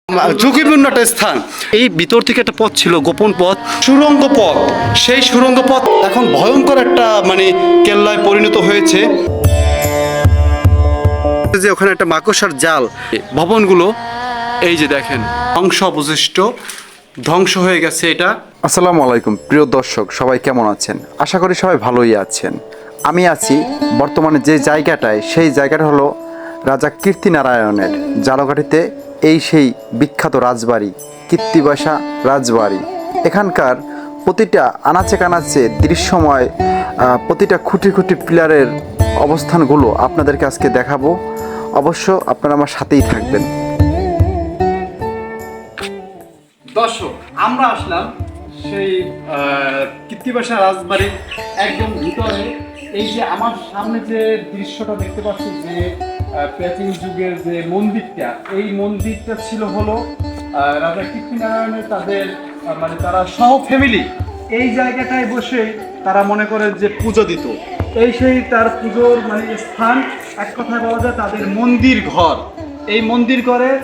ঝুঁকিপূর্ণ একটা স্থান। এই ভিতর থেকে একটা পথ ছিল, গোপন পথ, সুড়ঙ্গ পথ। সেই সুড়ঙ্গ পথ এখন ভয়ঙ্কর একটা কেল্লায় পরিণত হয়েছে। যে ওখানে একটা মাকড়সার জাল, ভবনগুলো এই যে দেখেন ধ্বংস অবশিষ্ট, ধ্বংস হয়ে গেছে এটা। আসসালামু আলাইকুম প্রিয় দর্শক, সবাই কেমন আছেন? আশা করি সবাই ভালোই আছেন। আমি আছি বর্তমানে যে জায়গাটায়, সেই জায়গাটা হলো রাজা কীর্তিনারায়ণের ঝালকাঠিতে এই সেই বিখ্যাত রাজবাড়ি, কীর্তিবাসা রাজবাড়ি। এখানকার প্রতিটা আনাচে কানাচে দৃশ্যময়, প্রতিটা খুঁটি খুঁটি পিলারের অবস্থানগুলো আপনাদেরকে আজকে দেখাবো। অবশ্য আপনারা আমার সাথেই থাকবেন। দর্শক, আমরা আসলাম সেই কীর্তিবাসা রাজবাড়ির একদম ভিতরে। এই যে আমার সামনে যে দৃশ্যটা দেখতে পাচ্ছি, যে প্রাচীন যুগের যে মন্দিরটা, এই মন্দিরটা ছিল হলো রাজা কীর্তিনারায়ণের, তাদের তারা সহ ফ্যামিলি এই জায়গাটায় বসে তারা মনে করেন যে পুজো দিত। এই সেই তার পুজোর স্থান, এক কথায় বলা যায় তাদের মন্দির ঘর। এই মন্দির ঘরের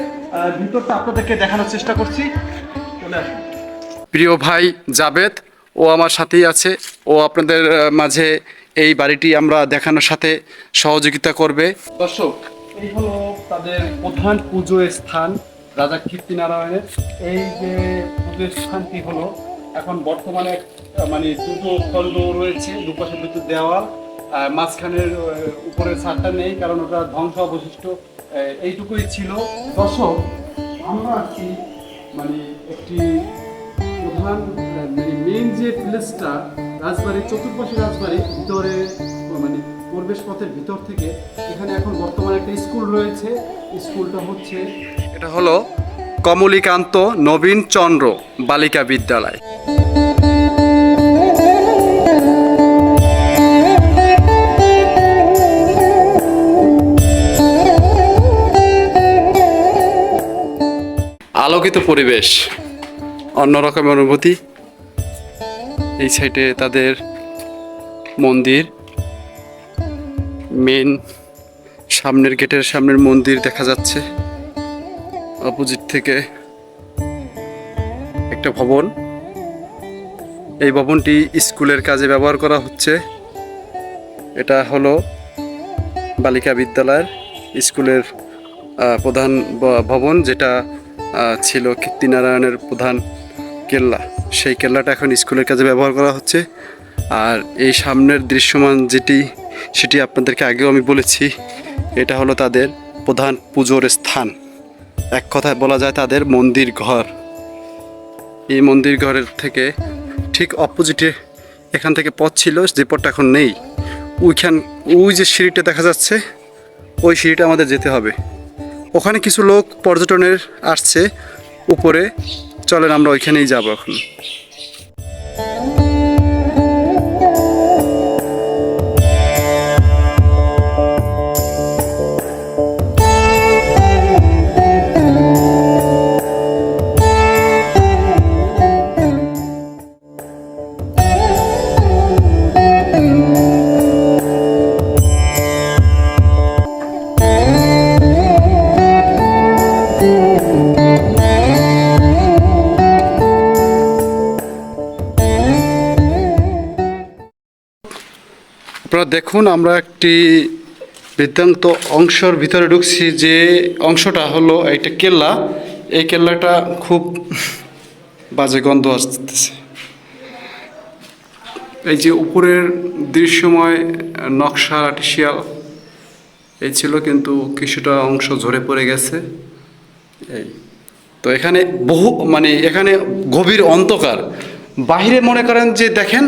ভিতরটা আপনাদেরকে দেখানোর চেষ্টা করছি। প্রিয় ভাই জাবেদ, ও আমার সাথেই আছে। ও আপনাদের মাঝে এই বাড়িটি আমরা দেখানোর সাথে সহযোগিতা করবে। দর্শক, এই হলো তাদের প্রধান পুজো স্থান রাজা কীর্তিনারায়ণের। এই যে পুজোর স্থানটি হলো এখন বর্তমানে দুটো খণ্ড রয়েছে, দুপাশে দুটো দেওয়াল, মাঝখানের উপরের ছাদটা নেই, কারণ ওটা ধ্বংস অবশিষ্ট এইটুকুই ছিল। দর্শক, আমরা আছি একটি প্রধান মেইন যে প্লেসটা, রাজবাড়ির চতুর্পাশে, রাজবাড়ির ভিতরে প্রবেশ পথের ভিতর থেকে এখানে এখন বর্তমানে একটা স্কুল রয়েছে। স্কুলটা হচ্ছে, এটা হলো কমলিকান্ত নবীন চন্দ্র বালিকা বিদ্যালয়। আলোকিত পরিবেশ, অন্যরকম অনুভূতি। এই সাইডে তাদের মন্দির, মেন সামনের গেটের সামনের মন্দির দেখা যাচ্ছে। অপোজিট থেকে একটা ভবন, এই ভবনটি স্কুলের কাজে ব্যবহার করা হচ্ছে। এটা হলো বালিকা বিদ্যালয়ের স্কুলের প্রধান ভবন, যেটা ছিল কীর্তিনারায়ণের প্রধান কেল্লা। সেই কেল্লাটা এখন স্কুলের কাজে ব্যবহার করা হচ্ছে। আর এই সামনের দৃশ্যমান যেটি, সেটি আপনাদেরকে আগেও আমি বলেছি, এটা হলো তাদের প্রধান পুজোর স্থান। এক কথায় বলা যায় তাদের মন্দির ঘর। এই মন্দির ঘরের থেকে ঠিক অপোজিটে এখান থেকে পথ ছিল, যে পথটা এখন নেই। ওই যে সিঁড়িটা দেখা যাচ্ছে, ওই সিঁড়িটা আমাদের যেতে হবে। ওখানে কিছু লোক পর্যটনের আসছে উপরে, চলেন আমরা ওইখানেই যাবো এখন। আপনারা দেখুন, আমরা একটি বৃত্তান্ত অংশের ভিতরে ঢুকছি। যে অংশটা হলো একটা কেল্লা, এই কেল্লাটা খুব বাজে গন্ধ আসতেছে। এই যে উপরের দৃশ্যময় নকশা আর্টিফিশিয়াল এই ছিল, কিন্তু কিছুটা অংশ ঝরে পড়ে গেছে। এই তো এখানে এখানে গভীর অন্ধকার। বাহিরে মনে করেন যে দেখেন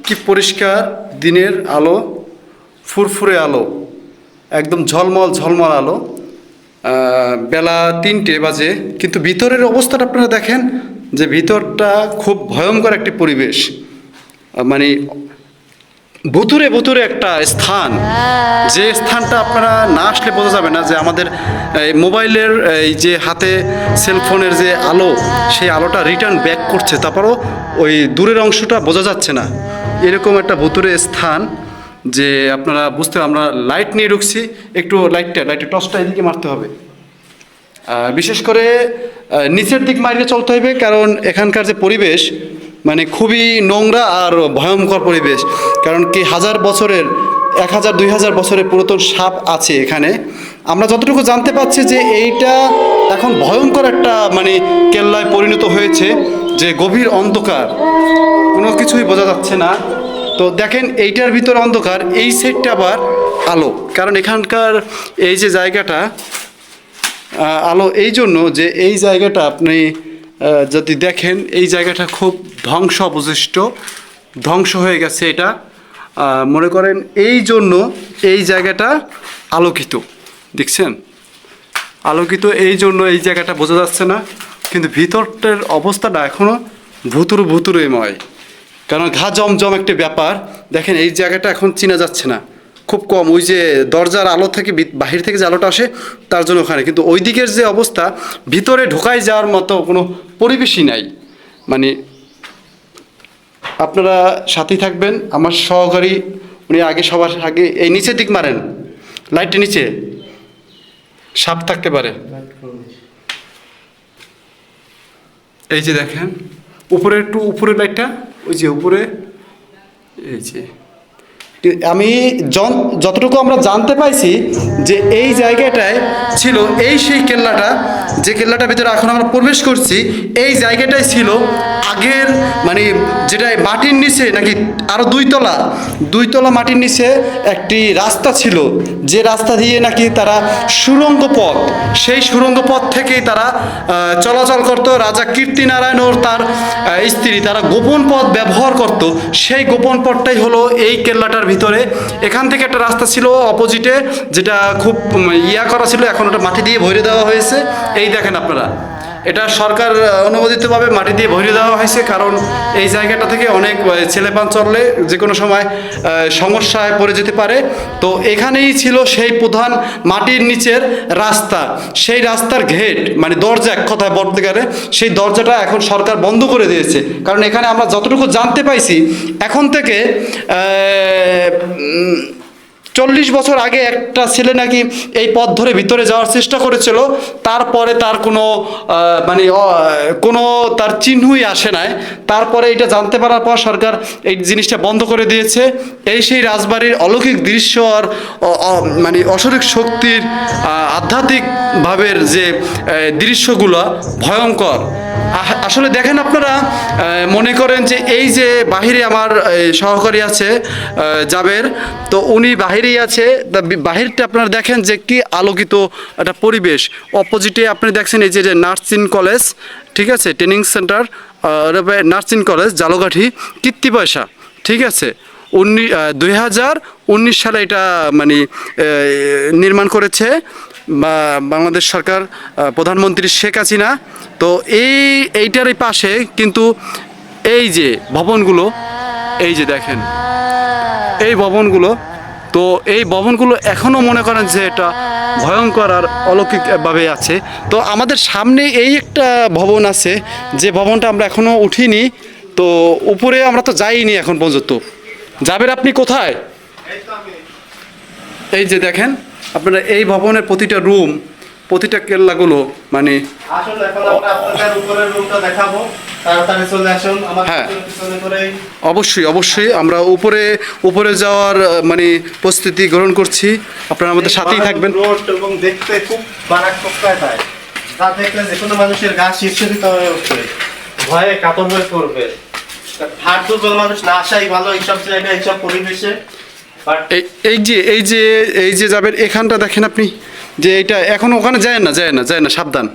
কি পরিষ্কার দিনের আলো, ফুরফুরে আলো, একদম ঝলমল ঝলমল আলো। বেলা 3টে বাজে, কিন্তু ভিতরের অবস্থাটা আপনারা দেখেন যে ভিতরটা খুব ভয়ঙ্কর একটি পরিবেশ। ভুতুরে ভুতুরে একটা স্থান, যে স্থানটা আপনারা না আসলে বোঝা যাবে না যে আমাদের মোবাইলের এই যে হাতে সেলফোনের যে আলো, সেই আলোটা রিটার্ন ব্যাক করছে, তারপরও ওই দূরের অংশটা বোঝা যাচ্ছে না। এরকম একটা ভুতুরে স্থান, যে আপনারা বুঝতে, আমরা লাইট নিয়ে ঢুকছি। একটু লাইটের টর্চটা এদিকে মারতে হবে। বিশেষ করে নিচের দিক মারিয়ে চলতে হবে, কারণ এখানকার যে পরিবেশ মানে খুবই নোংরা আর ভয়ঙ্কর পরিবেশ। কারণ কি 1000 বছরের 1000 2000 বছরের পুরাতন সাপ আছে এখানে। আমরা যতটুকু জানতে পারছি যে এইটা এখন ভয়ঙ্কর একটা মানে কেল্লায় পরিণত হয়েছে, যে গভীর অন্ধকার, কোনো কিছুই বোঝা যাচ্ছে না। তো দেখেন এইটার ভিতর অন্ধকার, এই সাইডটা আবার আলো। কারণ এখানকার এই যে জায়গাটা আলো এই জন্য যে এই জায়গাটা আপনি যদি দেখেন এই জায়গাটা খুব ধ্বংস অবশিষ্ট, ধ্বংস হয়ে গেছে এটা। মনে করেন এই জন্য এই জায়গাটা আলোকিত, দেখছেন আলোকিত, এই জন্য এই জায়গাটা বোঝা যাচ্ছে না। কিন্তু ভিতরটার অবস্থাটা এখনও ভুতুরেময়, কারণ ঘা জমজম একটা ব্যাপার। দেখেন এই জায়গাটা এখন চেনা যাচ্ছে না, খুব কম। ওই যে দরজার আলো থেকে বাহির থেকে যে আলোটা আসে তার জন্য ওখানে, কিন্তু ওই দিকের যে অবস্থা ভিতরে ঢোকায় যাওয়ার মতো কোনো পরিবেশই নাই। মানে আপনারা সাথেই থাকবেন, আমার সহকারী উনি আগে সবার আগে এই নিচের দিক মারেন, লাইটটা নিচে সাপ থাকতে পারে। এই যে দেখেন উপরে, একটু উপরের লাইটটা, ওই যে উপরে, এই যে আমি যতটুকু আমরা জানতে পাইছি যে এই জায়গাটায় ছিল এই সেই কেল্লাটা, যে কেল্লাটার ভিতরে এখন আমরা প্রবেশ করছি, এই জায়গাটাই ছিল আগের মানে যেটা মাটির নিচে নাকি আরও 2 তলা মাটির নিচে একটি রাস্তা ছিল, যে রাস্তা দিয়ে নাকি তারা সুড়ঙ্গ পথ, সেই সুড়ঙ্গ পথ থেকেই তারা চলাচল করতো। রাজা কীর্তিনারায়ণ ও তার স্ত্রী তারা গোপন পথ ব্যবহার করত, সেই গোপন পথটাই হলো এই কেল্লাটার ভিতরে। এখান থেকে একটা রাস্তা ছিল অপোজিটে, যেটা খুব করা ছিল, এখন ওটা মাটি দিয়ে ভরে দেওয়া হয়েছে। এই দেখেন আপনারা, এটা সরকার অনুমোদিতভাবে মাটি দিয়ে ভরে দেওয়া হয়েছে, কারণ এই জায়গাটা থেকে অনেক ছেলেপান চললে যে কোনো সময় সমস্যায় পড়ে যেতে পারে। তো এখানেই ছিল সেই প্রধান মাটির নিচের রাস্তা, সেই রাস্তার গেট মানে দরজা, এক কথায় বলতে গেলে সেই দরজাটা এখন সরকার বন্ধ করে দিয়েছে। কারণ এখানে আমরা যতটুকু জানতে পাইছি এখন থেকে 40 বছর আগে একটা ছেলে নাকি এই পথ ধরে ভিতরে যাওয়ার চেষ্টা করেছিল, তারপরে তার কোনো মানে কোনো তার চিহ্নই আসে নাই। তারপরে এটা জানতে পারার পর সরকার এই জিনিসটা বন্ধ করে দিয়েছে। এই সেই রাজবাড়ির অলৌকিক দৃশ্য আর মানে অশরীর শক্তির আধ্যাত্মিক ভাবের যে দৃশ্যগুলো ভয়ঙ্কর। আসলে দেখেন আপনারা, মনে করেন যে এই যে বাহিরে আমার সহকারী আছে জাবের, তো উনি বাহিরেই আছে, বাহিরটা আপনারা দেখেন যে কি আলোকিত একটা পরিবেশ। অপোজিটে আপনি দেখছেন এই যে নার্সিং কলেজ, ঠিক আছে, training centre, nursing college Jhalokathi কীর্তি পয়সা, ঠিক আছে। 2019 সালে এটা মানে নির্মাণ করেছে বাংলাদেশ সরকার, প্রধানমন্ত্রী শেখ হাসিনা। তো এইটারই পাশে কিন্তু এই যে ভবনগুলো, এই যে দেখেন এই ভবনগুলো, তো এই ভবনগুলো এখনও মনে করেন যে এটা ভয়ঙ্কর আর অলৌকিকভাবে আছে। তো আমাদের সামনে এই একটা ভবন আছে, যে ভবনটা আমরা এখনও উঠিনি, তো উপরে আমরা তো যাইনি এখন পর্যন্ত। যাবেন আপনি কোথায়? এই যে দেখেন আপনারা এই ভবনের প্রতিটা রুম, প্রতিটা কেল্লাগুলো মানে আসলে এখন আমরা আপনাদের উপরের রুমটা দেখাবো, তাড়াতাড়ি চলে আসুন আমার পিছনে করেই। অবশ্যই আমরা উপরে যাওয়ার মানে প্রস্তুতি গ্রহণ করছি। আপনারা আমাদের সাথেই থাকবেন। রোড এবং দেখতে খুব মারাত্মক তাই, যা দেখলে যে কোনো মানুষের গা শিরশিরিত হয়ে উঠবে, ভয়ে কাতর হয়ে পড়বে। হাট দুর্বল মানুষ না আসাই ভালো এইসব জায়গায়, এইসব পরিবেশে। এই যে যাবেন এখানটা দেখেন আপনি, যে এইটা এখন ওখানে যায় না, সাবধান।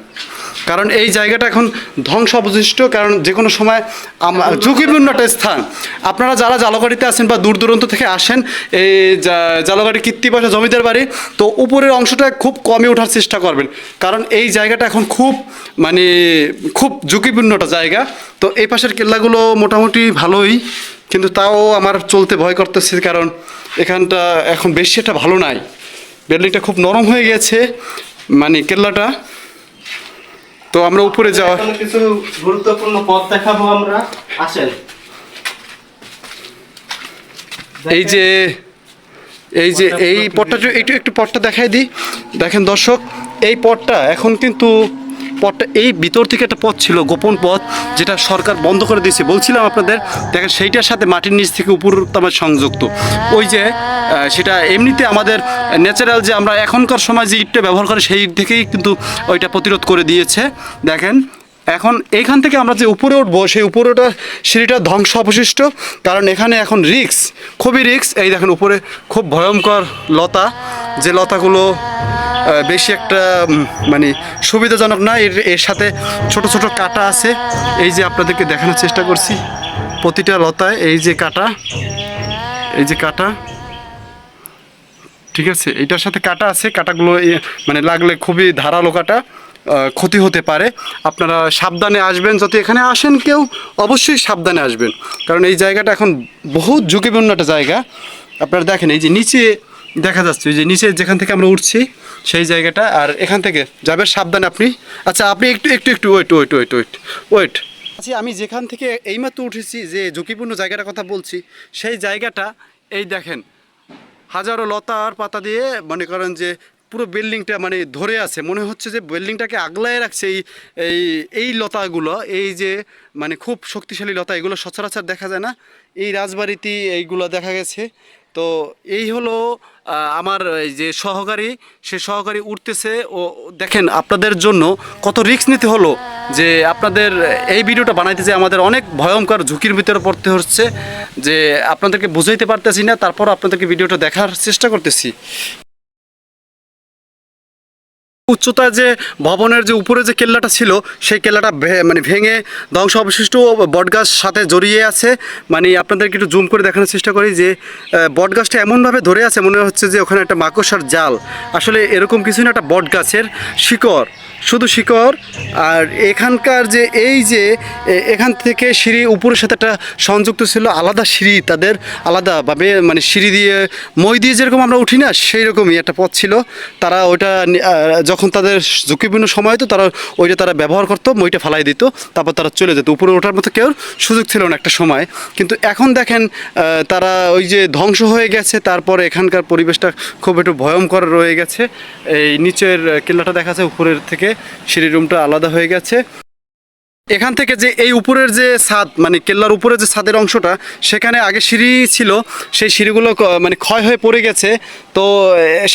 কারণ এই জায়গাটা এখন ধ্বংস অবশিষ্ট, কারণ যে কোনো সময় ঝুঁকিপূর্ণ একটা স্থান। আপনারা যারা জালকাঠিতে আছেন বা দূর দূরান্ত থেকে আসেন, এই জালকাঠি কীর্তি পয়সা জমিদার বাড়ি, তো উপরের অংশটা খুব কমে ওঠার চেষ্টা করবেন, কারণ এই জায়গাটা এখন খুব মানে খুব ঝুঁকিপূর্ণ একটা জায়গা। তো এই পাশের কেল্লাগুলো মোটামুটি ভালোই, কিন্তু তাও আমার চলতে ভয় করতেছে, কারণ এখানটা এখন বেশি একটা ভালো নাই, বিল্ডিংটা খুব নরম হয়ে গেছে মানে কেল্লাটা। তো আমরা উপরে যাওয়া কিছু গুরুত্বপূর্ণ পথ দেখাবো আমরা, আসেন। এই যে এই পথটা একটু পথটা দেখাই দিই। দেখেন দর্শক, এই পথটা এখন কিন্তু পথটা এই ভিতর থেকে একটা পথ ছিল, গোপন পথ, যেটা সরকার বন্ধ করে দিয়েছে। বলছিলাম আপনাদের, দেখেন সেইটার সাথে মাটির নিচ থেকে উপরতমার সংযুক্ত। ওই যে সেটা এমনিতে আমাদের ন্যাচারাল যে আমরা এখনকার সময় যে ইটটা ব্যবহার করি সেই ইট থেকেই কিন্তু ওইটা প্রতিরোধ করে দিয়েছে। দেখেন এখন এইখান থেকে আমরা যে উপরে উঠবো সেই উপরেটা সিঁড়িটা ধ্বংস অবশিষ্ট, কারণ এখানে এখন রিক্স, খুবই রিক্স। এই দেখেন উপরে খুব ভয়ঙ্কর লতা, যে লতাগুলো বেশি একটা মানে সুবিধাজনক না। এর সাথে ছোট ছোট কাঁটা আছে, এই যে আপনাদেরকে দেখানোর চেষ্টা করছি, প্রতিটা লতায় এই যে কাঁটা, এই যে কাঁটা, ঠিক আছে, এটার সাথে কাঁটা আছে। কাঁটাগুলো মানে লাগলে খুবই ধারালো কাঁটা, ক্ষতি হতে পারে। আপনারা সাবধানে আসবেন, যদি এখানে আসেন কেউ অবশ্যই সাবধানে আসবেন, কারণ এই জায়গাটা এখন বহুত ঝুঁকিপূর্ণ একটা জায়গা। আপনারা দেখেন এই যে নিচে দেখা যাচ্ছে, ওই যে নিচে যেখান থেকে আমরা উঠছি সেই জায়গাটা, আর এখান থেকে যাবেন সাবধানে আপনি। আচ্ছা আপনি একটু একটু একটু ওয়েট। আচ্ছা আমি যেখান থেকে এইমাত্র উঠেছি, যে ঝুঁকিপূর্ণ জায়গাটার কথা বলছি, সেই জায়গাটা এই দেখেন হাজারো লতা আর পাতা দিয়ে মনে করেন যে পুরো বিল্ডিংটা মানে ধরে আছে, মনে হচ্ছে যে বিল্ডিংটাকে আগলায় রাখছে এই এই লতাগুলো। এই যে মানে খুব শক্তিশালী লতা, এগুলো সচরাচর দেখা যায় না, এই রাজবাড়িতে এইগুলো দেখা গেছে। তো এই হলো আমার এই যে সহকারী, সে সহকারী উঠতেছে। ও দেখেন আপনাদের জন্য কত রিস্ক নিতে হলো, যে আপনাদের এই ভিডিওটা বানাইতে যে আমাদের অনেক ভয়ঙ্কর ঝুঁকির ভিতরে পড়তে হচ্ছে, যে আপনাদেরকে বুঝাইতে পারতেছি না, তারপর আপনাদেরকে ভিডিওটা দেখার চেষ্টা করতেছি। উচ্চতা যে ভবনের যে উপরে যে কেল্লাটা ছিল সেই কেল্লাটা মানে ভেঙে ধ্বংস অবশিষ্ট বটগাছ সাথে জড়িয়ে আছে। মানে আপনাদেরকে একটু জুম করে দেখানোর চেষ্টা করি যে বটগাছটা এমনভাবে ধরে আছে মনে হচ্ছে যে ওখানে একটা মাকড়সার জাল। আসলে এরকম কিছু না, একটা বটগাছের শিকড়, শুধু শিকড়। আর এখানকার যে এই যে এখান থেকে সিঁড়ি উপরের সাথে একটা সংযুক্ত ছিল, আলাদা সিঁড়ি তাদের, আলাদাভাবে মানে সিঁড়ি দিয়ে মই দিয়ে যেরকম আমরা উঠি না, সেই রকমই একটা পথ ছিল। তারা ওইটা যখন তাদের ঝুঁকিপূর্ণ সময় হতো তারা ওইটা তারা ব্যবহার করতো, মইটা ফালাই দিত, তারপর তারা চলে যেত। উপরে ওঠার মতো কেউ সুযোগ ছিল না একটা সময়। কিন্তু এখন দেখেন তারা ওই যে ধ্বংস হয়ে গেছে, তারপরে এখানকার পরিবেশটা খুব একটু ভয়ঙ্কর রয়ে গেছে। এই নিচের কেল্লাটা দেখা যায়, উপরের থেকে সিঁড়ি রুমটা আলাদা হয়ে গেছে। এখান থেকে যে এই উপরের যে ছাদ, মানে কেল্লার উপরে যে ছাদের অংশটা, সেখানে আগে সিঁড়ি ছিল, সেই সিঁড়িগুলো মানে ক্ষয় হয়ে পড়ে গেছে। তো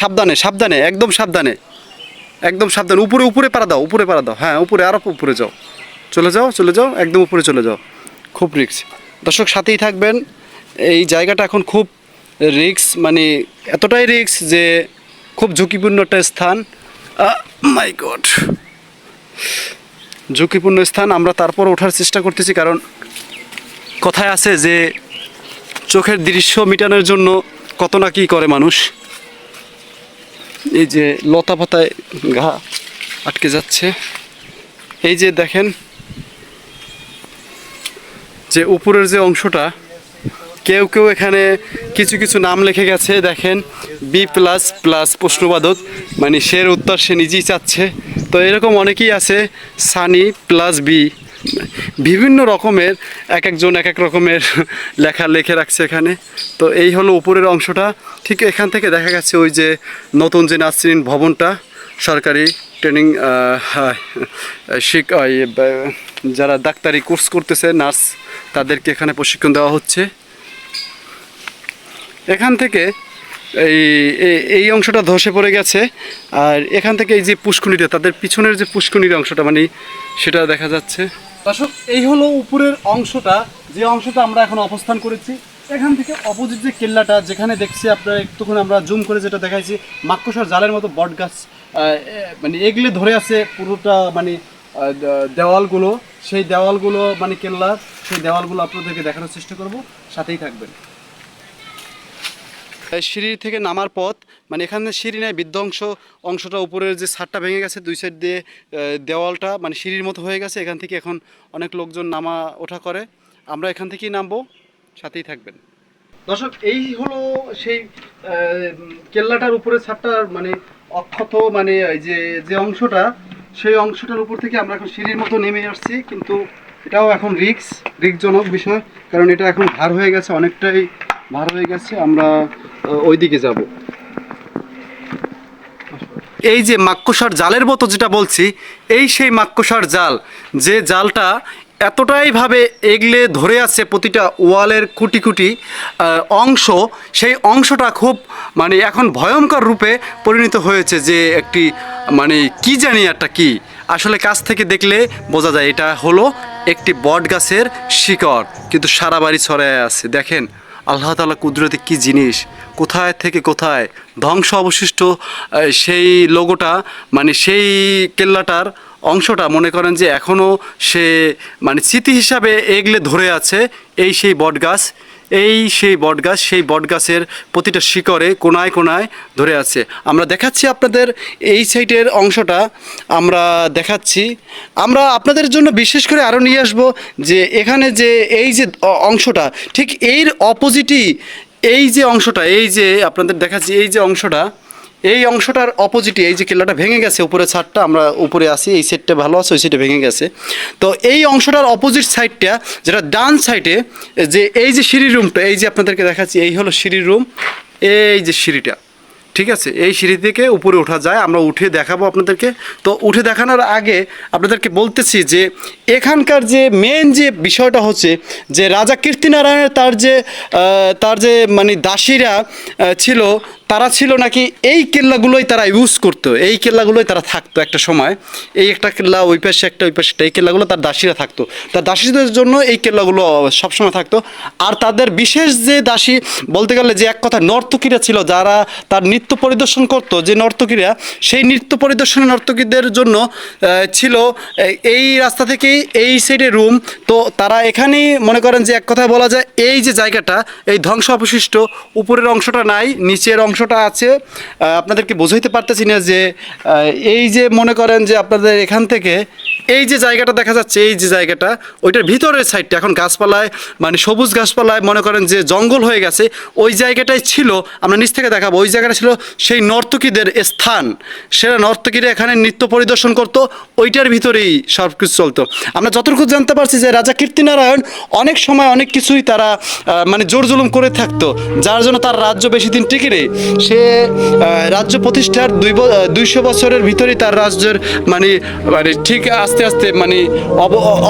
সাবধানে সাবধানে, একদম সাবধানে, একদম সাবধানে। উপরে উপরে পাড়া দাও, উপরে পাড়া দাও, হ্যাঁ উপরে, আরও উপরে যাও, চলে যাও চলে যাও, একদম উপরে চলে যাও। খুব রিস্ক, দর্শক সাথেই থাকবেন। এই জায়গাটা এখন খুব রিস্ক, মানে এতটাই রিস্ক যে খুব ঝুঁকিপূর্ণ একটা স্থান। মাই গড, ঝুঁকিপূর্ণ স্থান। আমরা তারপর ওঠার চেষ্টা করতেছি, কারণ কথায় আছে যে চোখের দৃশ্য মিটানোর জন্য কত না কী করে মানুষ। এই যে লতা পাতায় ঘা আটকে যাচ্ছে, এই যে দেখেন যে উপরের যে অংশটা, কেউ কেউ এখানে কিছু কিছু নাম লিখে গেছে, দেখেন B++ প্রশ্নবাদক, মানে সের উত্তর সে নিজেই চাচ্ছে। তো এরকম অনেকেই আছে, সানি+B, বিভিন্ন রকমের এক একজন এক এক রকমের লেখা লিখে রাখছে এখানে। তো এই হলো উপরের অংশটা। ঠিক এখান থেকে দেখা গেছে ওই যে নতুন যে নার্সিং ভবনটা, সরকারি ট্রেনিং যারা ডাক্তারি কোর্স করতেছে, নার্স, তাদেরকে এখানে প্রশিক্ষণ দেওয়া হচ্ছে। এখান থেকে এই এই অংশটা ধসে পড়ে গেছে, আর এখান থেকে এই যে পুষ্কুনিটা, তাদের পিছনের যে পুষ্কুনির অংশটা, মানে সেটা দেখা যাচ্ছে। দর্শক এই হলো উপরের অংশটা, যে অংশটা আমরা এখন অবস্থান করেছি। এখান থেকে অপোজিট যে কেল্লাটা যেখানে দেখছি আপনারা, একটুখানি আমরা জুম করে যেটা দেখাইছি, মাকড়সার জালের মতো বট গাছ মানে এগুলো ধরে আছে পুরোটা, মানে দেওয়ালগুলো, সেই দেওয়ালগুলো মানে কেল্লার, সেই দেওয়ালগুলো আপনাদেরকে দেখানোর চেষ্টা করব, সাথেই থাকবেন। সিঁড়ি থেকে নামার পথ, মানে এখানে সিঁড়ি নেই, বিধ্বংস অংশটা, উপরের যে ছাদটা ভেঙে গেছে, দুই সাইড দিয়ে দেওয়ালটা মানে সিঁড়ির মতো হয়ে গেছে। এখান থেকে এখন অনেক লোকজন নামা ওঠা করে, আমরা এখান থেকেই নামবো, সাথেই থাকবেন। দর্শক এই হলো সেই কেল্লাটার উপরে ছাদটার মানে অক্ষত, মানে যে যে অংশটা, সেই অংশটার উপর থেকে আমরা এখন সিঁড়ির মতো নেমে আসছি। কিন্তু এটাও এখন রিস্কজনক বিষয়, কারণ এটা এখন ভার হয়ে গেছে, অনেকটাই ভার হয়ে গেছে। আমরা ওইদিকে যাব। এই যে মাক্কসার জালের মতো যেটা বলছি, এই সেই মাক্কসার জাল, যে জালটা এতটাই ভাবে এগলে ধরে আছে প্রতিটা ওয়ালের কুটি কুটি অংশ, সেই অংশটা খুব মানে এখন ভয়ঙ্কর রূপে পরিণত হয়েছে, যে একটি মানে কি জানি একটা কি, আসলে কাছ থেকে দেখলে বোঝা যায় এটা হলো একটি বট গাছের শিকড়, কিন্তু সারা বাড়ি ছড়ায় আছে। দেখেন আল্লাহ তাআলা কুদরতি কি জিনিস, কোথায় থেকে কোথায় ধ্বংস অবশিষ্ট সেই লোগোটা, মানে সেই কেল্লাটার অংশটা মনে করেন যে এখনও সে মানে স্মৃতি হিসাবে এগলে ধরে আছে। এই সেই বটগাছ, এই সেই বটগাছ, সেই বটগাছের প্রতিটা শিকড়ে কোনায় কোনায় ধরে আছে। আমরা দেখাচ্ছি আপনাদের এই সাইডের অংশটা, আমরা দেখাচ্ছি। আমরা আপনাদের জন্য বিশেষ করে আরও নিয়ে আসব যে এখানে যে এই যে অংশটা, ঠিক এর অপোজিটই এই যে অংশটা, এই যে আপনাদের দেখাচ্ছি এই যে অংশটা, এই অংশটার অপোজিটে এই যে কেল্লাটা ভেঙে গেছে, উপরে ছাদটা আমরা উপরে আসি, এই সাইডটা ভালো আছে, ওই সাইডে ভেঙে গেছে। তো এই অংশটার অপোজিট সাইডটা, যেটা ডান সাইডে, যে এই যে সিঁড়ি রুমটা, এই যে আপনাদেরকে দেখাচ্ছি, এই হলো সিঁড়ির রুম, এই যে সিঁড়িটা, ঠিক আছে, এই সিঁড়ি থেকে উপরে ওঠা যায়, আমরা উঠে দেখাবো আপনাদেরকে। তো উঠে দেখানোর আগে আপনাদেরকে বলতেছি যে এখানকার যে মেন যে বিষয়টা হচ্ছে যে রাজা কীর্তিনারায়ণের তার যে মানে দাসীরা ছিল, তারা ছিল নাকি এই কেল্লাগুলোই তারা ইউজ করতো, এই কেল্লাগুলোই তারা থাকতো একটা সময়, এই একটা কেল্লা, ওই পাশে একটা, ওই পাশে একটা, এই কেল্লাগুলো তার দাসীরা থাকতো, তার দাসীদের জন্য এই কেল্লাগুলো সবসময় থাকতো। আর তাদের বিশেষ যে দাসী বলতে গেলে যে এক কথা নর্তকীরা ছিল, যারা তার নৃত্য পরিদর্শন করতো, যে নর্তকীরা, সেই নৃত্য পরিদর্শনের নর্তকীদের জন্য ছিল এই রাস্তা থেকেই এই সাইডে রুম। তো তারা এখানেই মনে করেন যে এক কথায় বলা যায় এই যে জায়গাটা, এই ধ্বংস অবশিষ্ট, উপরের অংশটা নাই, নিচের অংশটা আছে। আপনাদেরকে বোঝাইতে পারতেছি না যে এই যে মনে করেন যে আপনাদের এখান থেকে এই যে জায়গাটা দেখা যাচ্ছে, এই যে জায়গাটা, ওইটার ভিতরের সাইডটা এখন গাছপালায় মানে সবুজ গাছপালায় মনে করেন যে জঙ্গল হয়ে গেছে, ওই জায়গাটাই ছিল, আমরা নিচ থেকে দেখাবো, ওই জায়গাটা ছিল সেই নর্তকীদের স্থান, সেটা নর্তকীরা এখানে নৃত্য পরিদর্শন করতো, ওইটার ভিতরেই সব কিছু চলতো। আমরা যতটুকু জানতে পারছি যে রাজা কীর্তিনারায়ণ অনেক সময় অনেক কিছুই তারা মানে জোর জুলুম করে থাকতো, যার জন্য তার রাজ্য বেশি দিন টিকে নেই। সে রাজ্য প্রতিষ্ঠার 200 বছরের ভিতরেই তার রাজ্যের মানে মানে ঠিক আস্তে আস্তে মানে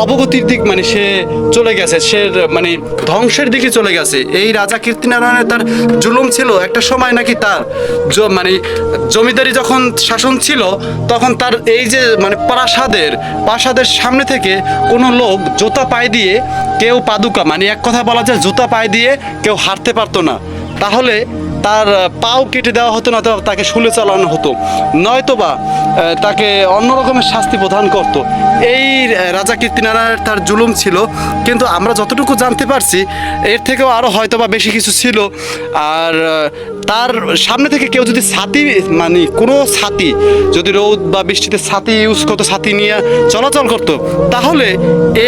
অবগতির দিক মানে সে চলে গেছে, সে মানে ধ্বংসের দিকে চলে গেছে। এই রাজা কীর্তিনারায়ণের তার জুলুম ছিল, একটা সময় নাকি তার মানে জমিদারি যখন শাসন ছিল, তখন তার এই যে মানে প্রাসাদের সামনে থেকে কোনো লোক জুতা পায়ে দিয়ে, কেউ পাদুকা মানে এক কথা বলা যায় জুতা পায়ে দিয়ে কেউ হাঁটতে পারতো না, তাহলে তার পাও কেটে দেওয়া হতো, না তাকে শুলে চালানো হতো, নয়তোবা তাকে অন্য রকমের শাস্তি প্রদান করতো। এই রাজা কীর্তিনারায়ণের তার জুলুম ছিল, কিন্তু আমরা যতটুকু জানতে পারছি এর থেকেও আরও হয়তোবা বেশি কিছু ছিল। আর তার সামনে থেকে কেউ যদি ছাতি মানে কোনো ছাতি, যদি রোদ বা বৃষ্টিতে ছাতি ইউজ করতো, ছাতি নিয়ে চলাচল করতো, তাহলে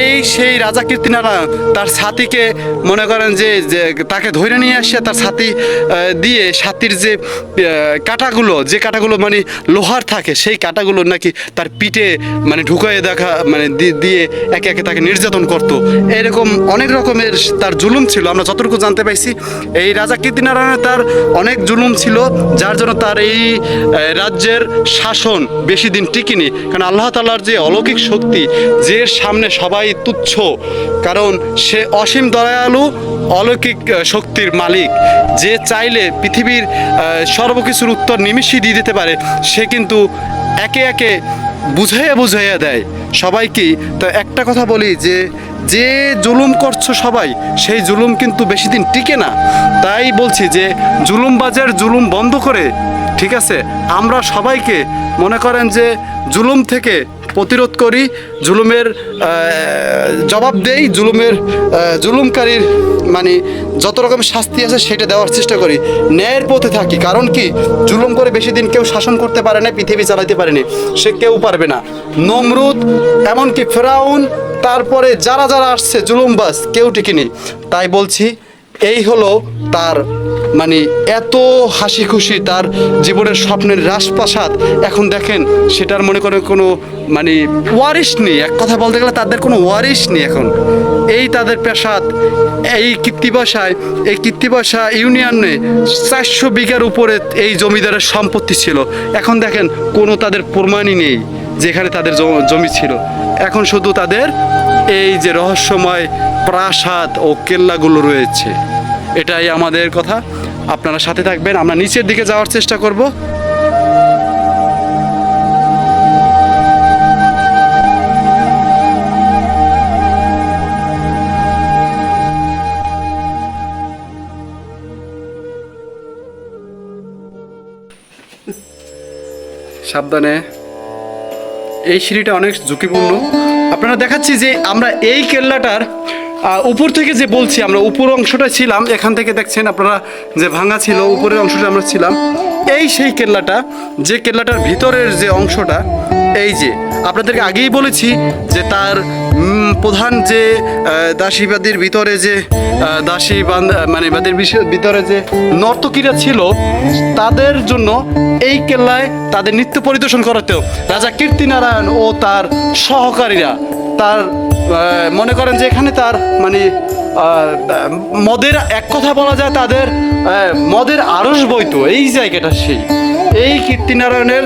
এই সেই রাজা কীর্তিনারায়ণ তার ছাতিকে মনে করেন যে তাকে ধরে নিয়ে আসে, তার ছাতি দিয়ে ছাতির যে কাঁটাগুলো মানে লোহার থাকে, সেই কাঁটাগুলো নাকি তার পিঠে মানে ঢুকাইয়ে দেখা মানে দিয়ে একে একে তাকে নির্যাতন করতো। এরকম অনেক রকমের তার জুলুম ছিল, আমরা যতটুকু জানতে পাইছি এই রাজা কীর্তিনারায়ণের তার অনেক জুলুম ছিল, যার জন্য তার এই রাজ্যের শাসন বেশি দিন টিকেনি। কারণ আল্লাহ তাআলার যে অলৌকিক শক্তি, যে সামনে সবাই তুচ্ছ, কারণ সে অসীম দয়ালু, অলৌকিক শক্তির মালিক, যে চাইলে পৃথিবীর সর্বকিছুর উত্তর নিমিষেই দিয়ে দিতে পারে, সে কিন্তু একে একে বুঝাইয়া দেয় সবাইকেই। তো একটা কথা বলি যে জুলুম করছো সবাই, সেই জুলুম কিন্তু বেশি দিন টিকে না। তাই বলছি যে জুলুমবাজের জুলুম বন্ধ করে, ঠিক আছে, আমরা সবাইকে মনে করেন যে জুলুম থেকে প্রতিরোধ করি, জুলুমের জবাব দেই, জুলুমকারীর মানে যত রকম শাস্তি আছে সেটা দেওয়ার চেষ্টা করি, ন্যায়ের পথে থাকি। কারণ কি, জুলুম করে বেশি দিন কেউ শাসন করতে পারে না, পৃথিবী চালাতে পারেনি, সে কেউ পারবে না। নমরুদ, এমনকি ফেরাউন, তারপরে যারা আসছে জুলুমবাজ, কেউ টিকেনি। তাই বলছি এই হলো তার মানে এত হাসি খুশি, তার জীবনের স্বপ্নের রাজপ্রাসাদ, এখন দেখেন সেটার মনে করেন কোনো মানে ওয়ারিশ নেই। এক কথা বলতে গেলে তাদের কোনো ওয়ারিশ নেই এখন। এই তাদের প্রাসাদ, এই কৃত্তিবাসা ইউনিয়নে 400 বিঘার উপরে এই জমিদারের সম্পত্তি ছিল। এখন দেখেন কোনো তাদের প্রমাণই নেই যেখানে তাদের জমি ছিল। এখন শুধু তাদের এই যে রহস্যময় প্রাসাদ ও কেল্লাগুলো রয়েছে। এটাই আমাদের কথা। আপনারা সাথে থাকবেন, আমরা নিচের দিকে যাওয়ার চেষ্টা করব। সাবধানে, এই সিঁড়িটা অনেক ঝুঁকিপূর্ণ। আপনারা দেখাচ্ছি যে আমরা এই কেল্লাটার উপর থেকে যে বলছি, আমরা উপর অংশটা ছিলাম, এখান থেকে দেখছেন আপনারা যে ভাঙা ছিল, উপরের অংশটা আমরা ছিলাম। এই সেই কেল্লাটা, যে কেল্লাটার ভিতরের যে অংশটা, এই যে আপনাদেরকে আগেই বলেছি যে তার প্রধান যে দাসীবাদীর ভিতরে যে বাদের ভিতরে যে নর্তকীরা ছিল, তাদের জন্য এই কেল্লায় তাদের নৃত্য পরিদর্শন করাতেও রাজা কীর্তিনারায়ণ ও তার সহকারীরা, তার মনে করেন যে এখানে তার মানে মদের, এক কথা বলা যায় তাদের মদের আড়স বইতো এই জায়গাটা। এই কীর্তিনারায়ণের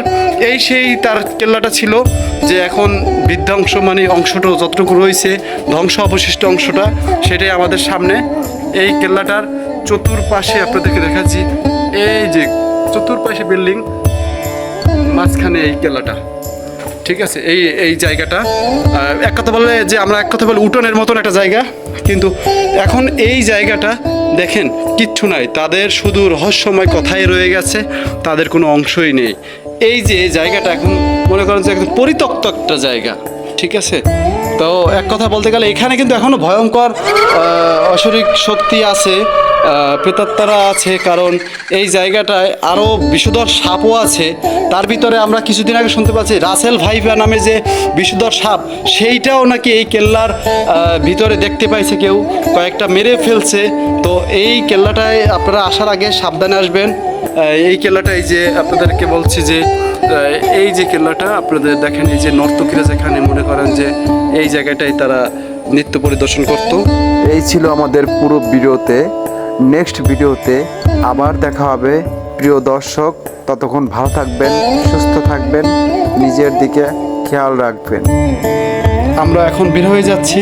সেই তার কেল্লাটা ছিল, যে এখন বৃদ্ধাংশ মানে অংশটা যতটুকু রয়েছে, ধ্বংস অবশিষ্ট অংশটা, সেটাই আমাদের সামনে। এই কেল্লাটার চতুর্পাশে আপনাদেরকে দেখাচ্ছি, এই যে চতুর্পাশে বিল্ডিং, মাঝখানে এই কেল্লাটা। ঠিক আছে, এই জায়গাটা এক কথা বলে যে আমরা এক কথা বলে উঠোনের মতন একটা জায়গা, কিন্তু এখন এই জায়গাটা দেখেন কিচ্ছু নাই, তাদের শুধু রহস্যময় কথাই রয়ে গেছে, তাদের কোনো অংশই নেই। এই যে জায়গাটা এখন মনে করেন যে একদম পরিত্যক্ত একটা জায়গা। ঠিক আছে, তো এক কথা বলতে গেলে এখানে কিন্তু এখনো ভয়ঙ্কর অশরীর শক্তি আছে, প্রেতাত্মারা আছে, কারণ এই জায়গাটায় আরও বিষধর সাপও আছে। তার ভিতরে আমরা কিছুদিন আগে শুনতে পাচ্ছি রাসেল ভাইভা নামে যে বিষধর সাপ, সেইটাও নাকি এই কেল্লার ভিতরে দেখতে পাইছে কেউ, কয়েকটা মেরে ফেলছে। তো এই কেল্লাটায় আপনারা আসার আগে সাবধানে আসবেন। এই কেল্লাটা, এই যে আপনাদেরকে বলছি যে এই যে কেল্লাটা আপনাদের দেখেন, এই যে নর্তকীরা যেখানে মনে করেন যে এই জায়গাটায় তারা নৃত্য পরিদর্শন করতো। এই ছিল আমাদের পুরো ভিডিওতে। নেক্সট ভিডিওতে আবার দেখা হবে প্রিয় দর্শক। ততক্ষণ ভালো থাকবেন, সুস্থ থাকবেন, নিজের দিকে খেয়াল রাখবেন। আমরা এখন বের হয়ে যাচ্ছি।